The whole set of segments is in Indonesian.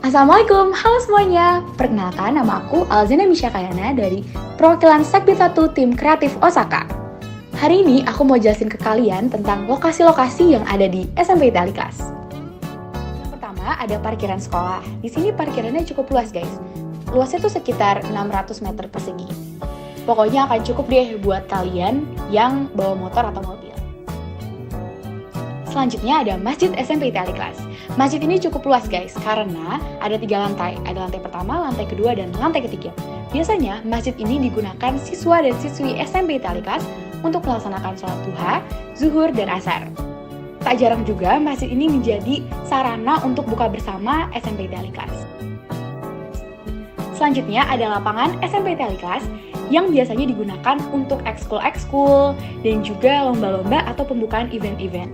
Assalamualaikum, halo semuanya. Perkenalkan, nama aku Alzana Misyakayana dari perwakilan Sekbid 1 Tim Kreatif Osaka. Hari ini aku mau jelasin ke kalian tentang lokasi-lokasi yang ada di SMP Italicas. Yang pertama ada parkiran sekolah. Di sini parkirannya cukup luas guys. Luasnya tuh sekitar 600 meter persegi. Pokoknya akan cukup deh buat kalian yang bawa motor atau mobil. Selanjutnya ada Masjid SMP Italicas. Masjid ini cukup luas guys, karena ada 3 lantai. Ada lantai pertama, lantai kedua, dan lantai ketiga. Biasanya, masjid ini digunakan siswa dan siswi SMP Italicas untuk melaksanakan sholat duha, zuhur, dan asar. Tak jarang juga, masjid ini menjadi sarana untuk buka bersama SMP Italicas. Selanjutnya ada lapangan SMP Italicas yang biasanya digunakan untuk ekskul-ekskul dan juga lomba-lomba atau pembukaan event-event.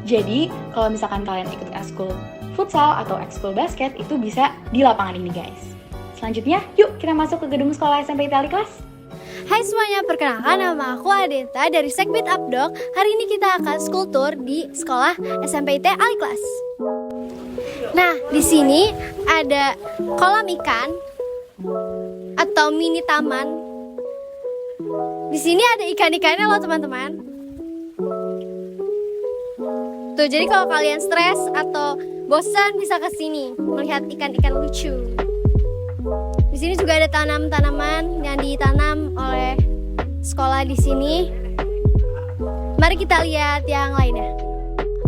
Jadi, kalau misalkan kalian ikut ekskul futsal atau ekskul basket, itu bisa di lapangan ini guys. Selanjutnya, yuk kita masuk ke gedung sekolah SMP Italicas. Hai semuanya, perkenalkan nama aku Adenta dari Sekbid Abdok. Hari ini kita akan school tour di sekolah SMP Italicas. Nah, di sini ada kolam ikan atau mini taman. Di sini ada ikan-ikannya loh teman-teman. Tuh, jadi kalau kalian stres atau bosan bisa ke sini melihat ikan-ikan lucu. Di sini juga ada tanaman-tanaman yang ditanam oleh sekolah di sini. Mari kita lihat yang lainnya.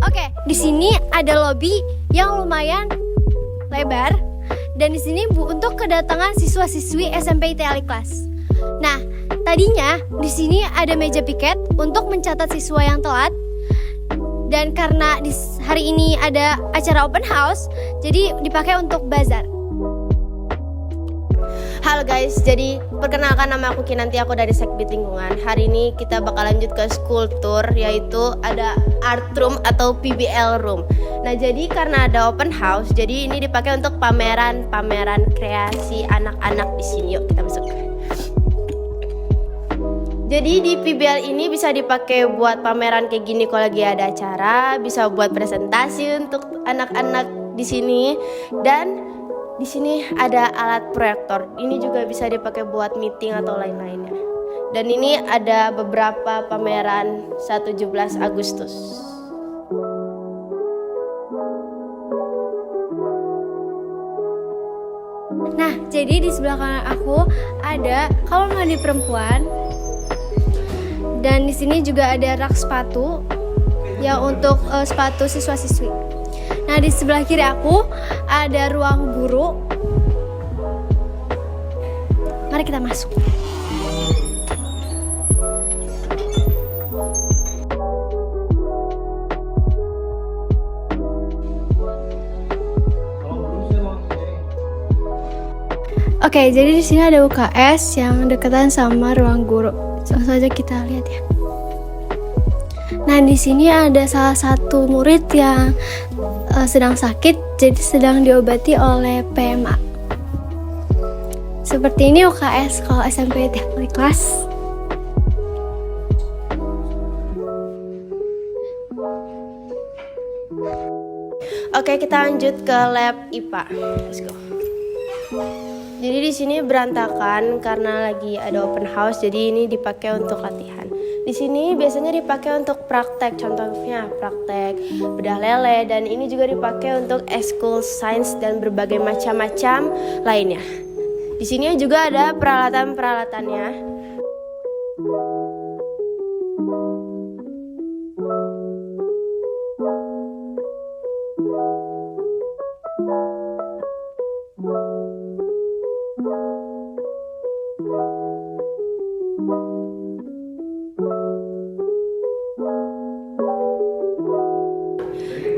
Oke, di sini ada lobi yang lumayan lebar dan di sini untuk kedatangan siswa-siswi SMP Italicas. Nah, tadinya di sini ada meja piket untuk mencatat siswa yang telat. Dan karena hari ini ada acara open house, jadi dipakai untuk bazar. Halo guys, jadi perkenalkan nama aku Kinanti, aku dari Sekbid Lingkungan. Hari ini kita bakal lanjut ke school tour, yaitu ada art room atau PBL room. Nah, jadi karena ada open house, jadi ini dipakai untuk pameran kreasi anak-anak di sini. Yuk kita masuk. Jadi di PBL ini bisa dipakai buat pameran kayak gini kalau lagi ada acara, bisa buat presentasi untuk anak-anak di sini, dan di sini ada alat proyektor. Ini juga bisa dipakai buat meeting atau lain-lainnya. Dan ini ada beberapa pameran 17 Agustus. Nah, jadi di sebelah kanan aku ada kamar mandi perempuan. Dan di sini juga ada rak sepatu ya untuk sepatu siswa-siswi. Nah, di sebelah kiri aku ada ruang guru. Mari kita masuk. Oke, jadi di sini ada UKS yang dekatan sama ruang guru. Langsung saja kita lihat ya. Nah, di sini ada salah satu murid yang sedang sakit, jadi sedang diobati oleh PMA. Seperti ini UKS kalau SMP Italicas. Oke, kita lanjut ke lab IPA. Let's go. Jadi di sini berantakan karena lagi ada open house, jadi ini dipakai untuk latihan. Di sini biasanya dipakai untuk praktek, contohnya praktek bedah lele, dan ini juga dipakai untuk ekskul sains dan berbagai macam-macam lainnya. Di sini juga ada peralatan-peralatannya.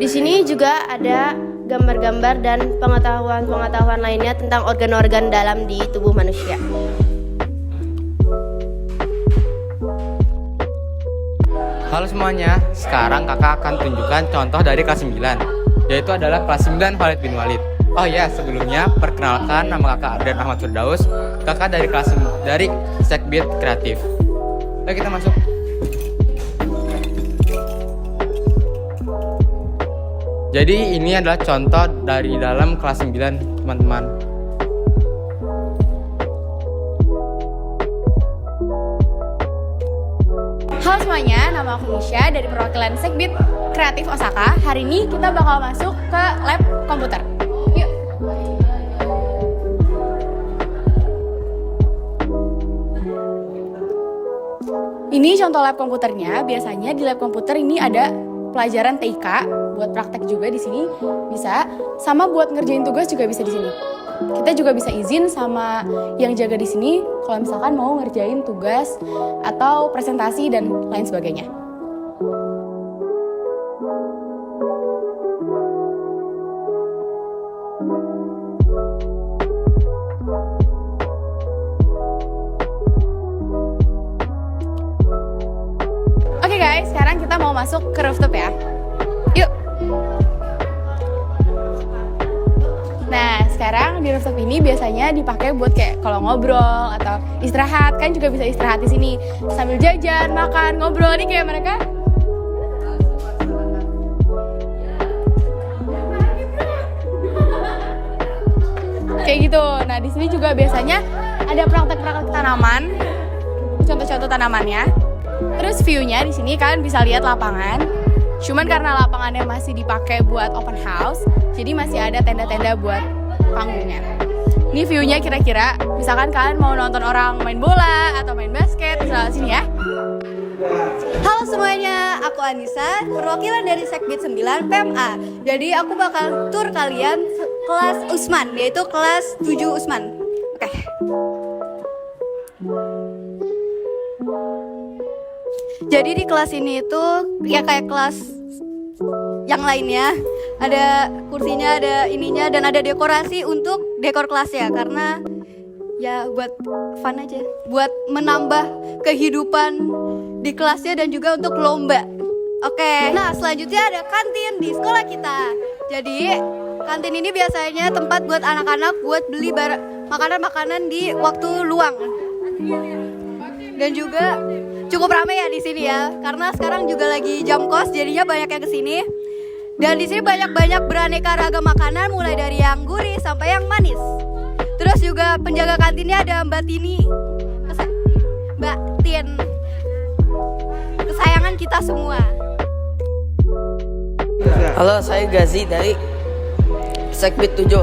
Di sini juga ada gambar-gambar dan pengetahuan-pengetahuan lainnya tentang organ-organ dalam di tubuh manusia. Halo semuanya, sekarang kakak akan tunjukkan contoh dari kelas 9, yaitu adalah kelas 9 Khalid bin Walid. Oh ya, sebelumnya perkenalkan nama kakak Ardan Ahmad Firdaus, kakak dari Sekbid Kreatif. Ayo kita masuk. Jadi ini adalah contoh dari dalam kelas 9, teman-teman. Halo semuanya, nama aku Misha dari perwakilan Sekbid Kreatif Osaka. Hari ini kita bakal masuk ke lab komputer. Yuk. Ini contoh lab komputernya. Biasanya di lab komputer ini ada pelajaran TIK, buat praktek juga di sini bisa, sama buat ngerjain tugas juga bisa di sini. Kita juga bisa izin sama yang jaga di sini kalau misalkan mau ngerjain tugas atau presentasi dan lain sebagainya. Oke guys, sekarang kita mau masuk ke rooftop ya. Yuk. Nah, sekarang di rooftop ini biasanya dipakai buat kayak kalau ngobrol atau istirahat, kan juga bisa istirahat di sini sambil jajan, makan, ngobrol nih kayak mereka. Kayak gitu. Nah, di sini juga biasanya ada praktek-praktek tanaman, contoh-contoh tanamannya. Terus view-nya di sini kan bisa lihat lapangan. Cuman karena lapangannya masih dipakai buat open house, jadi masih ada tenda-tenda buat panggungnya. Ini view-nya kira-kira, misalkan kalian mau nonton orang main bola atau main basket, bisa sini ya. Halo semuanya, aku Anissa, perwakilan dari Sekbid 9 PMA. Jadi aku bakal tur kalian kelas Usman, yaitu kelas 7 Usman. Oke. Jadi di kelas ini itu ya kayak kelas yang lainnya, ada kursinya, ada ininya, dan ada dekorasi untuk dekor kelasnya, karena ya buat fun aja, buat menambah kehidupan di kelasnya dan juga untuk lomba. Oke, nah selanjutnya ada kantin di sekolah kita. Jadi kantin ini biasanya tempat buat anak-anak buat beli makanan-makanan di waktu luang. Dan juga cukup ramai ya di sini ya, karena sekarang juga lagi jam kos, jadinya banyak yang kesini. Dan di sini banyak beraneka ragam makanan, mulai dari yang gurih sampai yang manis. Terus juga penjaga kantinnya ada Mbak Tini, Mbak Tin, kesayangan kita semua. Halo, saya Gazi dari Sekbid 7.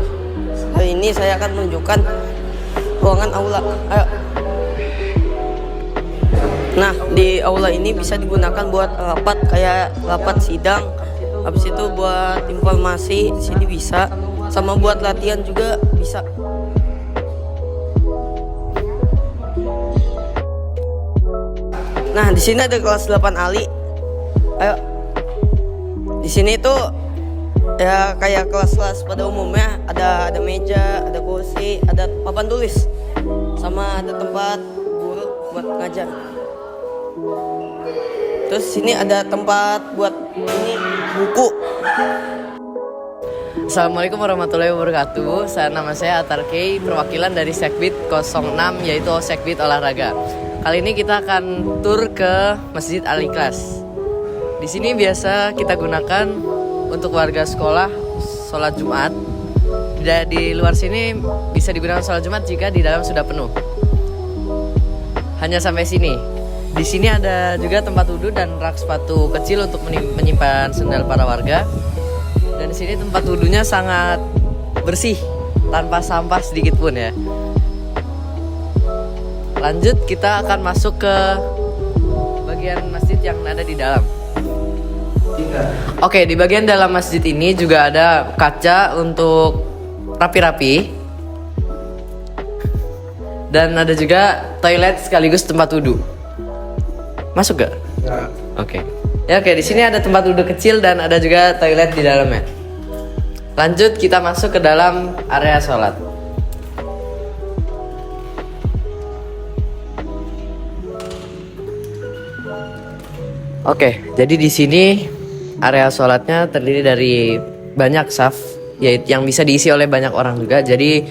Hari ini saya akan menunjukkan ruangan aula. Ayo. Nah, di aula ini bisa digunakan buat rapat, kayak rapat sidang. Habis itu buat informasi di sini bisa, sama buat latihan juga bisa. Nah, di sini ada kelas 8 Ali. Ayo. Di sini tuh ya kayak kelas-kelas pada umumnya, ada meja, ada kursi, ada papan tulis, sama ada tempat guru buat ngajar. Terus sini ada tempat buat ini buku. Assalamualaikum warahmatullahi wabarakatuh. Nama saya Atar Kei, perwakilan dari Sekbid 06, yaitu Sekbid Olahraga. Kali ini kita akan tur ke Masjid Al-Ikhlas. Di sini biasa kita gunakan untuk warga sekolah sholat Jumat. Di luar sini bisa digunakan sholat Jumat jika di dalam sudah penuh. Hanya sampai sini. Di sini ada juga tempat wudhu dan rak sepatu kecil untuk menyimpan sendal para warga. Dan di sini tempat wudhunya sangat bersih, tanpa sampah sedikit pun ya. Lanjut, kita akan masuk ke bagian masjid yang ada di dalam. Oke, di bagian dalam masjid ini juga ada kaca untuk rapi-rapi. Dan ada juga toilet sekaligus tempat wudhu. Masuk gak? Ya. Oke. Ya, oke, di sini ada tempat duduk kecil dan ada juga toilet di dalamnya. Lanjut, kita masuk ke dalam area sholat. Oke, jadi di sini area sholatnya terdiri dari banyak saf, yaitu yang bisa diisi oleh banyak orang juga. Jadi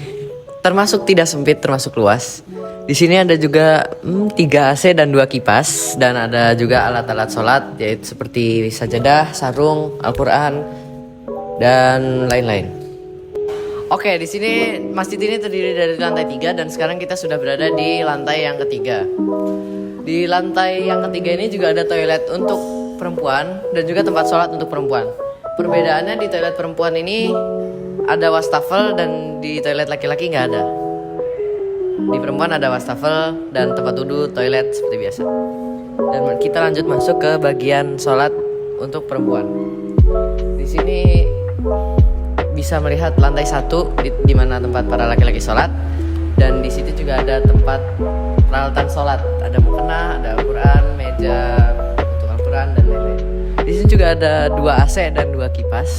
termasuk tidak sempit, termasuk luas. Di sini ada juga 3 AC dan 2 kipas, dan ada juga alat-alat sholat, yaitu seperti sajadah, sarung, Al-Quran, dan lain-lain. Oke, di sini masjid ini terdiri dari lantai 3 dan sekarang kita sudah berada di lantai yang ketiga. Di lantai yang ketiga ini juga ada toilet untuk perempuan dan juga tempat sholat untuk perempuan. Perbedaannya di toilet perempuan ini ada wastafel dan di toilet laki-laki nggak ada. Di perempuan ada wastafel dan tempat wudhu, toilet seperti biasa. Dan kita lanjut masuk ke bagian sholat untuk perempuan. Di sini bisa melihat lantai 1 di mana tempat para laki-laki sholat, dan di situ juga ada tempat peralatan sholat. Ada mukena, ada Al-Quran, meja untuk Al-Quran dan lain-lain. Di sini juga ada 2 AC dan 2 kipas,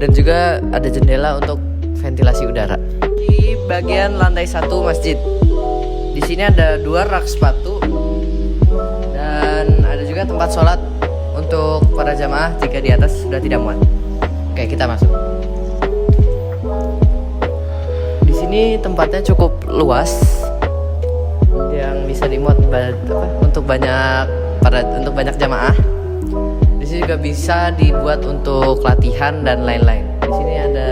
dan juga ada jendela untuk ventilasi udara. Di bagian lantai 1 masjid, di sini ada 2 rak sepatu dan ada juga tempat sholat untuk para jamaah jika di atas sudah tidak muat. Oke, kita masuk. Di sini tempatnya cukup luas, yang bisa dimuat untuk banyak jamaah. Di sini juga bisa dibuat untuk latihan dan lain-lain. Di sini ada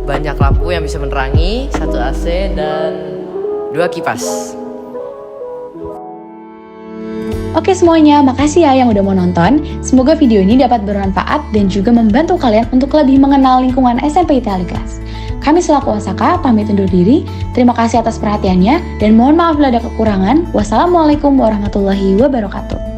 banyak lampu yang bisa menerangi, 1 AC dan 2 kipas. Oke semuanya, makasih ya yang udah mau nonton. Semoga video ini dapat bermanfaat dan juga membantu kalian untuk lebih mengenal lingkungan SMP Italiclass. Kami selaku Osaka pamit undur diri. Terima kasih atas perhatiannya dan mohon maaf bila ada kekurangan. Wassalamualaikum warahmatullahi wabarakatuh.